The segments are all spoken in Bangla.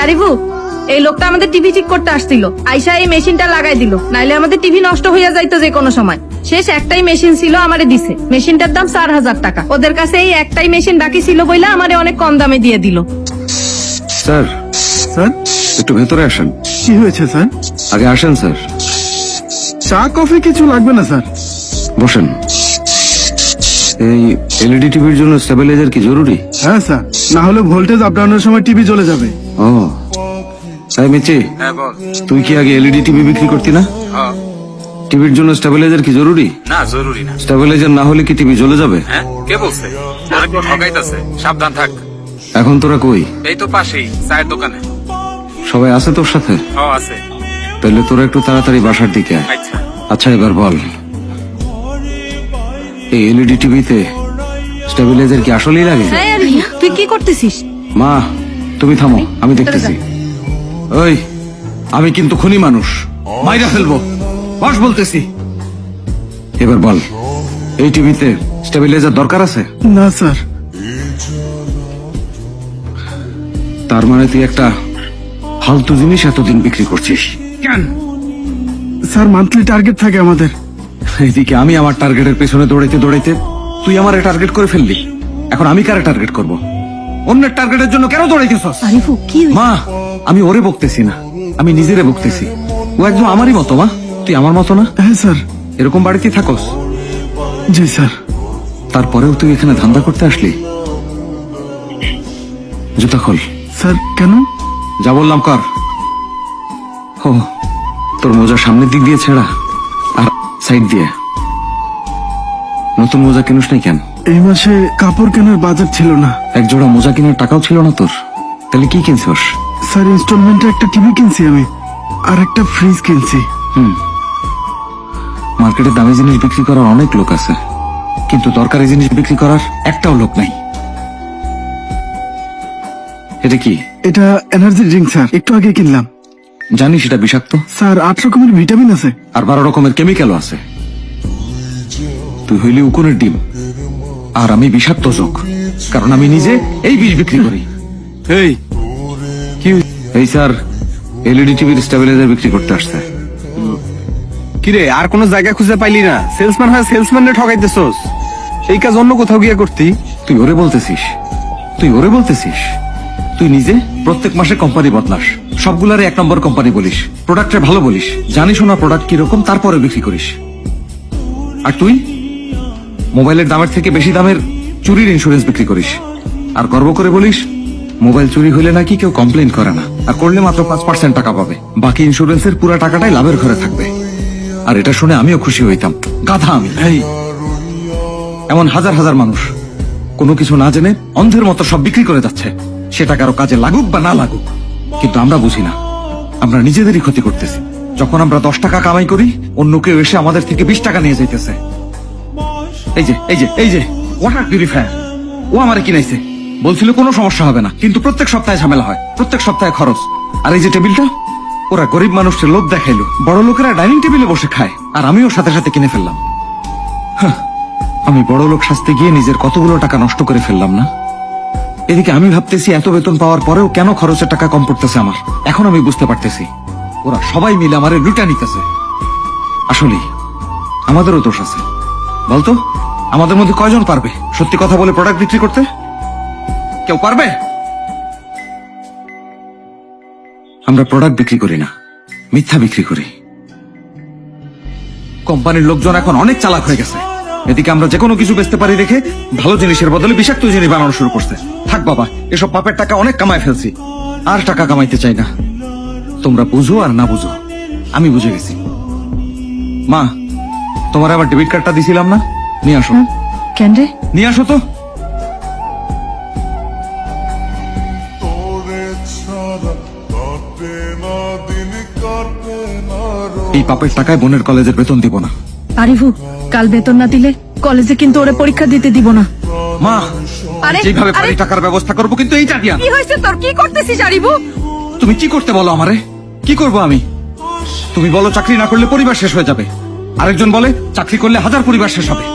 আরিফু, এই লোকটা আমাদের টিভি ঠিক করতে আসছিল, আইসা এই মেশিনটা লাগাই দিল, নাইলে আমাদের টিভি নষ্ট হইয়া যাইতো যে কোনো সময়। শেষ একটাই মেশিন ছিল, আমারে দিছে। মেশিনটার দাম 4000 টাকা। ওদের কাছে এই একটাই মেশিন বাকি ছিল বইলা আমারে অনেক কম দামে দিয়ে দিল। স্যার, স্যার একটু ভেতরে আসেন। কি হয়েছে স্যার? আগে আসেন স্যার, চা কফি কিছু লাগবে না স্যার। বসেন। এই এলইডি টিভির জন্য স্টেবিলাইজার কি জরুরি? হ্যাঁ স্যার, না হলে ভোল্টেজ আপ ডাউনের সময় টিভি জ্বলে যাবে। ও তাই মিচি, তুই কি আগে এলইডি টিভি বিক্রি করতি না? টিভির জন্য স্টেবিলাইজার কি জরুরি? না, জরুরি না। স্টেবিলাইজার না হলে কি টিভি জ্বলে যাবে? হ্যাঁ, কে বলছে? আরে কেউ ঠকাইতাছে, সাবধান থাক। এখন তোরা কই? এই তো পাশেই চায়ের দোকানে। সবাই আছে তোর সাথে? ও আছে। তাহলে তোরা একটু তাড়াতাড়ি বাসার দিকে আয়। আচ্ছা, আচ্ছা এবার বল, এই এলইডি টিভিতে স্টেবিলাইজার কি আসলেই লাগে? হ্যাঁ আরিফু, তুই কি করতেছিস? মা তুমি থামো, আমি দেখতেছি। ওই, আমি কিন্তু খুনি মানুষ, মাইরা ফেলবো, বস বলতেছি। এবার বল, এই টিভিতে স্টেবিলাইজার দরকার আছে? না স্যার। তার মানে তুই একটা ফালতু জিনিস এতদিন বিক্রি করছিস কেন? স্যার মান্থলি টার্গেট থাকে আমাদের। এইদিকে আমি আমার টার্গেটের পেছনে দৌড়াইতে দৌড়াইতে তুই আমার টার্গেট করে ফেললি। এখন আমি কারে টার্গেট করব? অন্যের টার্গেটের জন্য কেন দৌড়াইতেছস? আরিফু কি হয়েছে? মা, আমি ওরে বকতেছি না, আমি নিজেরে বকতেছি। ও একদম আমারই মতো। মা, তুই আমার মতো না? হ্যাঁ স্যার। এরকম বাড়িতে থাকস, জি স্যার। তারপরেও তুই এখানে ধান্দা করতে আসলি? জুতা খোল। স্যার কেন? যা বললাম কর। ও, তোর মোজা সামনের দিক দিয়ে ছেঁড়া আর সাইড দিয়ে। নতুন মোজা কিনুস নাই কেন? এই মাসে কাপড় কেনার বাজার ছিল না। এক জোড়া মোজা কেনার টাকাও ছিল না তোর? তাহলে কি কিনছস? স্যার ইনস্টলমেন্টে একটা টিভি কিনছি আমি, আর একটা ফ্রিজ কিনছি। মার্কেটে দামি জিনিস বিক্রি করার অনেক লোক আছে, কিন্তু দরকারি জিনিস বিক্রি করার একটাও লোক নাই। এটা কি? এটা এনার্জি ড্রিঙ্ক স্যার, একটু আগে কিনলাম। জানিস এটা বিষাক্ত? স্যার 8 রকমের ভিটামিন আছে। আর 12 রকমের কেমিক্যালও আছে। তুই হইলি উকুনের ডিম, আর আমি বিষাক্ত যোগ, কারণ আমি নিজে এই বিষ বিক্রি করি। এই কি? এই স্যার এলইডি টিভির স্টেবিলাইজার বিক্রি করতে আসছে। কিরে, আর কোন জায়গা খুঁজে পাইলি না? সেলসম্যান হয় সেলসম্যান রে ঠকাইতেছস। এই কাজ অন্য কোথাও গিয়ে করতি। তুই ওরে বলতেছিস? তুই ওরে বলতেছিস? তুই নিজে প্রত্যেক মাসে কোম্পানি বদলাস, সবগুলারে 1 নম্বর কোম্পানি বলিস, প্রোডাক্টে ভালো বলিস, জানিস না প্রোডাক্ট কিরকম, তারপরে বিক্রি করিস। আর তুই মোবাইলের দামের থেকে বেশি দামের চুরির ইন্স্যুরেন্স বিক্রি করিস, আর গর্ব করে বলিস মোবাইল চুরি হলে নাকি কেউ কমপ্লেন করে না, আর করলে মাত্র 5% টাকা পাবে, বাকি ইন্স্যুরেন্সের পুরো টাকাটাই লাভের ঘরে থাকবে। আর এটা শুনে আমিও খুশি হইতাম, গাধা আমি। এই এমন হাজার হাজার মানুষ কোনো কিছু না জেনে অন্ধের মতো সব বিক্রি করে যাচ্ছে, সেটা কারো কাজে লাগুক বা না লাগুক, কিন্তু আমরা বুঝি না, আমরা নিজেদেরই ক্ষতি করতেছি। যখন আমরা 10 টাকা কামাই করি, অন্য কেউ এসে আমাদের থেকে 20 টাকা নিয়ে যাইতেছে। এই যে এই যে এই যে ওয়াটার পিউরিফায়ার, ও আমারে কিনাইছে, বলছিল কোনো সমস্যা হবে না, কিন্তু প্রত্যেক সপ্তাহে ঝামেলা হয়, প্রত্যেক সপ্তাহে খরচ। আর এই যে টেবিলটা, ওরা গরিব মানুষের লোভ দেখাইলো, বড় লোকেরা ডাইনিং টেবিলে বসে খায়, আর আমিও সাথে সাথে কিনে ফেললাম। আমি বড় লোক সাজতে গিয়ে নিজের কতগুলো টাকা নষ্ট করে ফেললাম না? এদিকে আমি ভাবতেছি এত বেতন পাওয়ার পরেও কেন খরচের টাকা কম পড়তেছে আমার। এখন আমি বুঝতে পারতেছি, ওরা সবাই মিলে আমারে লুটা নিতেছে। আসলে আমাদেরও দোষ আছে। বলতো, আমাদের মধ্যে কয়জন পারবে সত্যি কথা বলে প্রোডাক্ট বিক্রি করতে? কেউ পারবে? আমরা প্রোডাক্ট বিক্রি করি না, মিথ্যা বিক্রি করি। কোম্পানির লোকজন এখন অনেক চালাক হয়ে গেছে। এদিকে আমরা যে কোনো কিছু বেচতে পারি দেখে ভালো জিনিসের বদলে বিষাক্ত জিনিস বানানো শুরু করছে। থাক বাবা, এসব পাপের টাকা অনেক কামাই ফেলছি, আর টাকা কামাইতে চাই না। তোমরা বুঝো আর না বুঝো, আমি বুঝে গেছি। মা, তোমার আবার ডেবিট কার্ডটা দিছিলাম না, নিয়ে আসো। কেন রে? নিয়ে আসো তো। এই পাপের টাকায় বোনের কলেজের বেতন দিব না। আরিফু, কাল বেতন না দিলে কলেজে কিন্তু ওরে পরীক্ষা দিতে দিব না। মা, আরে, যেভাবে পারি আরে, টাকার ব্যবস্থা করবো, কিন্তু এইটা দিয়া না। কি হয়েছে তোর? কি করতেছিস আরিফু? তুমি কি করতে বলো আমারে? কি করবো আমি? তুমি বলো চাকরি না করলে পরিবার শেষ হয়ে যাবে, আরেকজন বলে চাকরি করলে 1000 পরিবার শেষ হবে।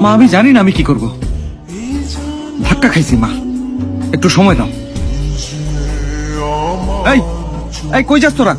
মা, আমি জানি না আমি কি করব। ধাক্কা খাইছি মা, একটু সময় দাও। এই এই কই যাস তোরা